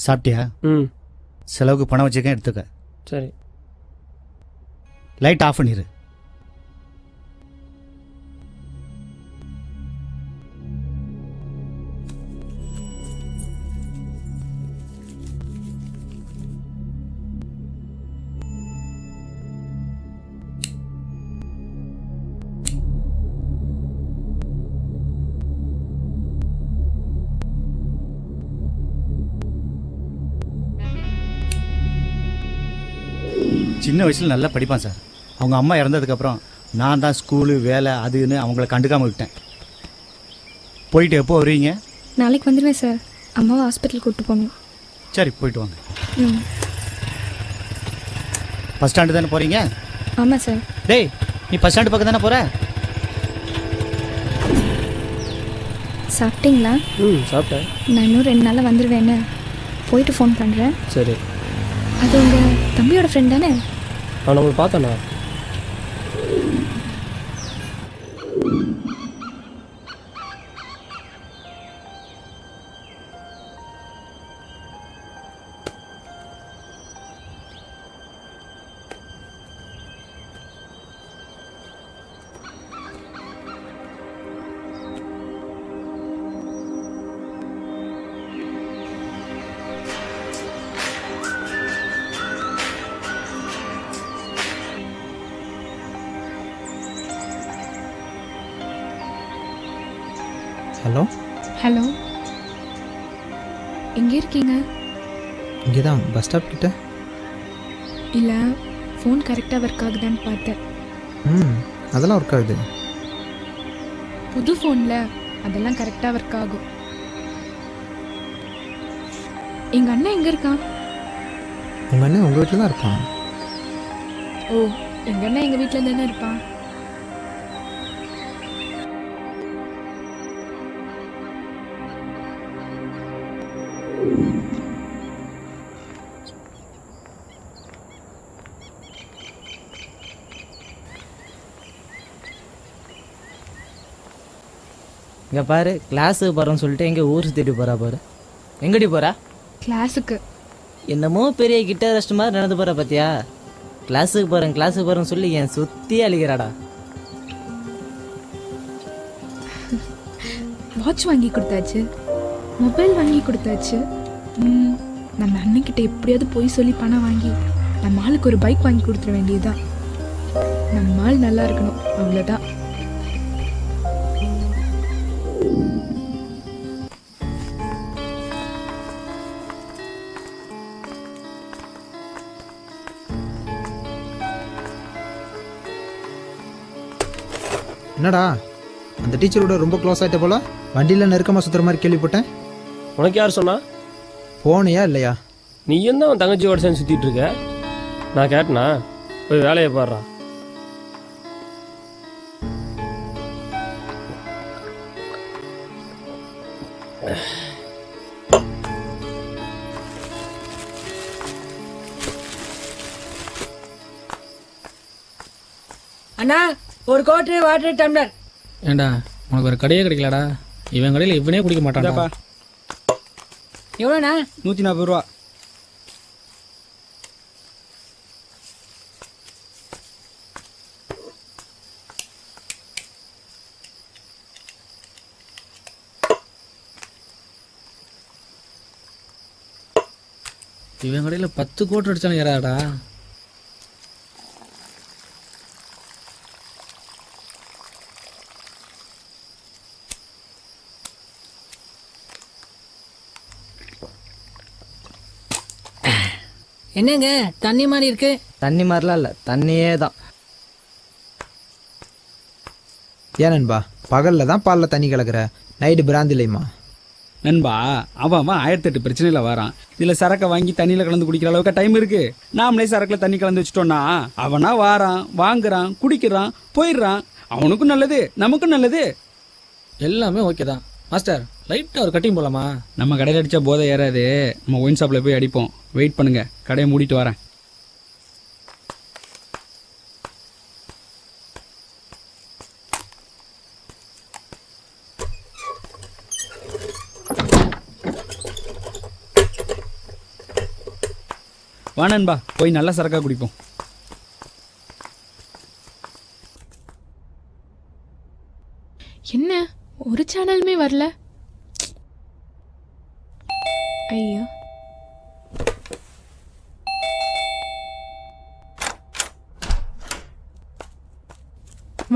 சாப்பிட்டியா? செலவுக்கு பணம் வச்சுக்க, எடுத்துக்க. சரி. லைட் ஆஃப் பண்ணிடு. சின்ன வயசில் நல்லா படிப்பான் சார். அவங்க அம்மா இறந்ததுக்கப்புறம் நான் தான் ஸ்கூலு வேலை அதுன்னு அவங்கள கண்டுக்காமல் விட்டேன். போயிட்டு எப்போ வருவீங்க? நாளைக்கு வந்துடுவேன் சார். அம்மாவை ஹாஸ்பிட்டல் கூப்பிட்டு போகணும். சரி, போயிட்டு வாங்க. ம். பஸ் ஸ்டாண்டு தானே போகிறீங்க? ஆமாம் சார். டேய், நீ பஸ் ஸ்டாண்டு பக்கம் தானே போகிற? சாப்பிட்டீங்களா? சாப்பிட்டேன். நான் இன்னும் 2 நாளில் வந்துடுவேன்னு போயிட்டு ஃபோன் பண்ணுறேன். சரி. அது உங்கள் தம்பியோட ஃப்ரெண்ட் தானே? அவனை உங்களுக்கு பார்த்தேண்ணா. ஹலோ. ஹலோ, எங்கே இருக்கீங்க? இங்கே தான் பஸ் ஸ்டாப் கிட்ட. இல்லை, ஃபோன் கரெக்டாக ஒர்க் ஆகுதான்னு பார்த்தேன். அதெல்லாம் ஒர்க் ஆகுது. புது ஃபோனில் அதெல்லாம் கரெக்டாக ஒர்க் ஆகும். எங்கள் அண்ணன் எங்கே இருக்கான்? உங்கள் அண்ணன் உங்கள் வீட்டில் தான் இருப்பான். ஓ, எங்கள் அண்ணன் எங்கள் வீட்டில் தானே இருப்பான். இங்கே பாரு, கிளாஸுக்கு போகிறோன்னு சொல்லிட்டு எங்கே ஊர் சுற்றிட்டு போகிறா பாரு. எங்கடி போகிறா? கிளாஸுக்கு. என்னமோ பெரிய கிட்ட ரெஸ்ட் மாதிரி நடந்து போகிற பார்த்தியா? கிளாஸுக்கு போகிறேன்னு சொல்லி என் சுற்றி அழிக்கிறாடா. வாட்ச் வாங்கி கொடுத்தாச்சு, மொபைல் வாங்கி கொடுத்தாச்சு. நம்ம அண்ணன்கிட்ட எப்படியாவது போய் சொல்லி பணம் வாங்கி நம்ம ஆளுக்கு ஒரு பைக் வாங்கி கொடுத்துட வேண்டியதுதான். நம்ம ஆள் நல்லா இருக்கணும், அவ்வளோதான். என்னடா அந்த டீச்சரோட ரொம்ப க்ளோஸ் ஆகிட்ட போல? வண்டியில் நெருக்கமாக சுற்றுற மாதிரி கேள்விப்பட்டேன். உனக்கு யார் சொன்னா? போனியா இல்லையா? நீ என்ன அவன் தங்கச்சியோட சேர்ந்து சுற்றிட்டு இருக்க? நான் கேட்டனா? போய் வேலையை பாடுறான். அண்ணா, ஒரு கோட்டரி வாட்டர் டம்ளர். ஏண்டா உனக்கு ஒரு கடையே கிடைக்கலடா? இவன் கடையில் இவனே குடிக்க மாட்டான்டா. எவ்வளோண்ணா? 140 ரூபா. இவன் கடையில் 10 கோட்டர் அடிச்சானு ஏறாடா. என்னங்க தண்ணி மாதிரி இருக்கு? தண்ணி மாதிரிலாம் இல்லை, தண்ணியே தான். ஏன் நண்பா, பகலில் தான் பாலில் தண்ணி கலக்கிற, நைட்டு பிராந்தி இல்லைம்மா? நண்பா, அவன் 1008 பிரச்சனையில் வரான். இதில் சரக்கை வாங்கி தண்ணியில் கலந்து குடிக்கிற அளவுக்கு டைம் இருக்கு? நாமளே சரக்கில் தண்ணி கலந்து வச்சுட்டோன்னா அவனா வாரான், வாங்குறான், குடிக்கிறான், போயிடுறான். அவனுக்கும் நல்லது, நமக்கும் நல்லது. எல்லாமே ஓகே தான் மாஸ்டர். லைட்டாக ஒரு கட்டிங் போகலாமா? நம்ம கடையில் அடித்தா போதை ஏறாது. நம்ம ஒயின் ஷாப்பில் போய் அடிப்போம். வெயிட் பண்ணுங்க, கடையை மூடிட்டு வரேன். வா நண்பா போய் நல்ல சரக்கா குடிப்போம். என்ன ஒரு சேனலுமே வரல? ஐயா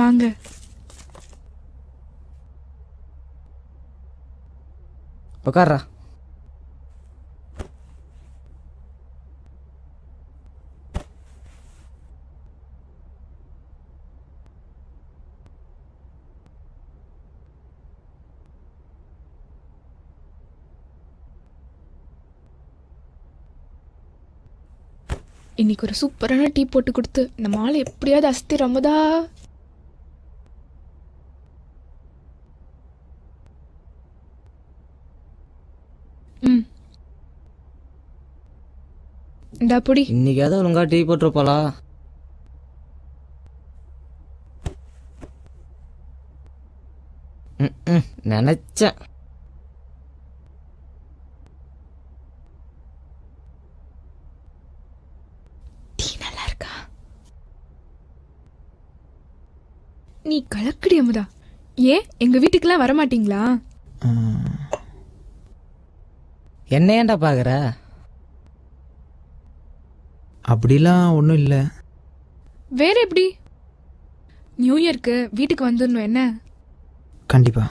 வாங்க. உட்கார்றா. இன்னைக்கு ஒரு சூப்பரான டீ போட்டு கொடுத்து நம்ம ஆளை எப்படியாவது அஸ்தி ரமதா. இந்தா பொடி. இன்னைக்காவது ஒழுங்கா டீ போட்டுருப்பாளா? நினைச்சேன். டீ நல்லா இருக்கா? நீ கலக்கடி அமுதா. ஏன் எங்க வீட்டுக்கெல்லாம் வரமாட்டீங்களா? என்ன ஏன்டா பாக்குற? அப்படிலாம் ஒன்றும் இல்லை. வேற எப்படி? நியூ இயர்க்கு வீட்டுக்கு வந்துடணும். என்ன? கண்டிப்பா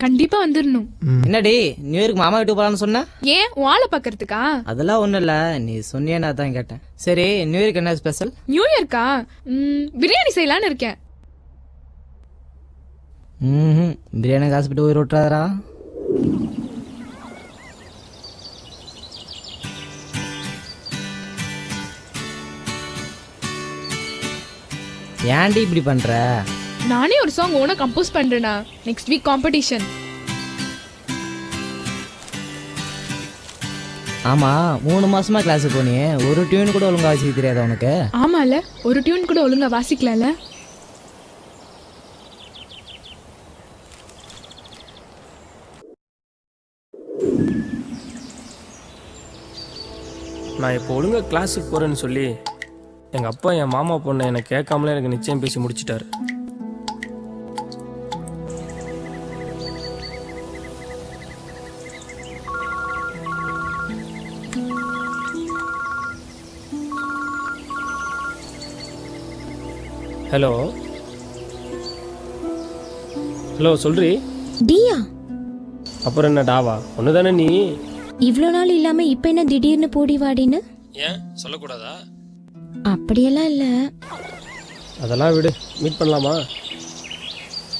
கண்டிப்பா வந்துடணும். என்னடி நியூ இயர்க்கு மாமா வீட்டுக்கு போலான்னு சொன்ன? ஏன் வாழை பாக்கிறதுக்கா? அதெல்லாம் ஒண்ணும் இல்ல, நீ சொன்னியே நான் தான் கேட்டேன். சரி நியூ இயர்க்கு என்ன ஸ்பெஷல்? நியூ இயர்க்கா பிரியாணி செய்யலான்னு இருக்கேன். பிரியாணி காசுபிட்டு உயிர் விட்டுறாதரா. ஏன்டி இப்படி பண்ற? நானே ஒரு சாங் ஓனா கம்போஸ் பண்றேனா. Next week competition. ஆமா 3 மாசமா கிளாஸுக்கு போனியே, ஒரு டியூன் கூட ஒழுங்கா வாசிக்க தெரியாதா உனக்கு? ஆமால, ஒரு டியூன் கூட ஒழுங்கா வாசிக்கலாம்ல. நான் இப்போ ஒழுங்காக கிளாஸுக்கு போகிறேன்னு சொல்லி எங்கள் அப்பா என் மாமா பொண்ணை என்னை கேட்காமலே எனக்கு நிச்சயம் பேசி முடிச்சிட்டாரு. ஹலோ ஹலோ சொல்றி. டியா? அப்புறம் என்ன டாவா? ஒன்று தானே நீ? இவ்வளோ நாள் இல்லாம இப்ப என்ன திடீர்னு போடி வாடின்னு? ஏன் சொல்லக்கூடாதா? அப்படியெல்லாம் இல்ல. அதெல்லாம் விடு, மீட் பண்ணலாமா?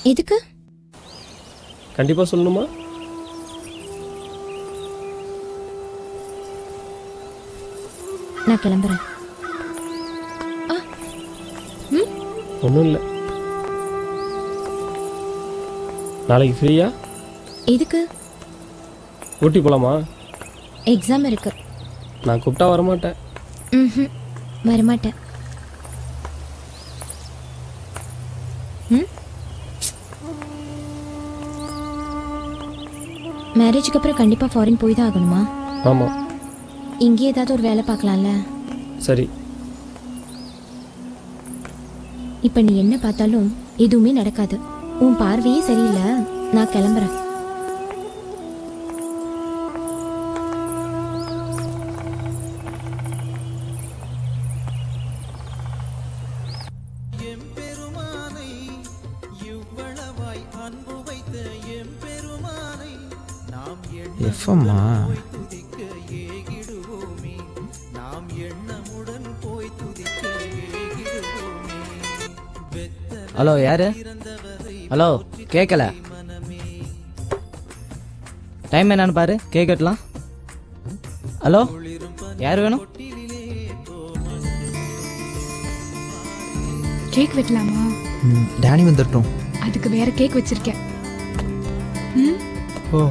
எதுக்கு? கண்டிப்பாக சொல்லணுமா? நான் கிளம்புறேன். ஒன்றும் இல்லை. நாளைக்கு ஃப்ரீயா? எதுக்கு? ஊட்டி போகலாமா? எக்ஸாம் இருக்கு. நான் கூப்பிட்டா வரமாட்டேன். வரமாட்டேன். மேரேஜுக்கு அப்புறம் கண்டிப்பா ஃபாரின் போய் தான் ஆகணுமா? ஆமாம். இங்கே ஏதாவது ஒரு வேலை பார்க்கலாம்ல? சரி. இப்ப நீ என்ன பார்த்தாலும் எதுவுமே நடக்காது. உன் பார்வையே சரியில்லை. நான் கிளம்புறேன். எஃப்எம்மா? ஹலோ யாரு? ஹலோ கேட்கல. டைம் என்னன்னு பாரு, கேட்கலாம். ஹலோ யார் வேணும்? கேக் வெட்டலாமா? டேனி வந்துட்டோம். அதுக்கு வேற கேக் வச்சிருக்கேன். ஓ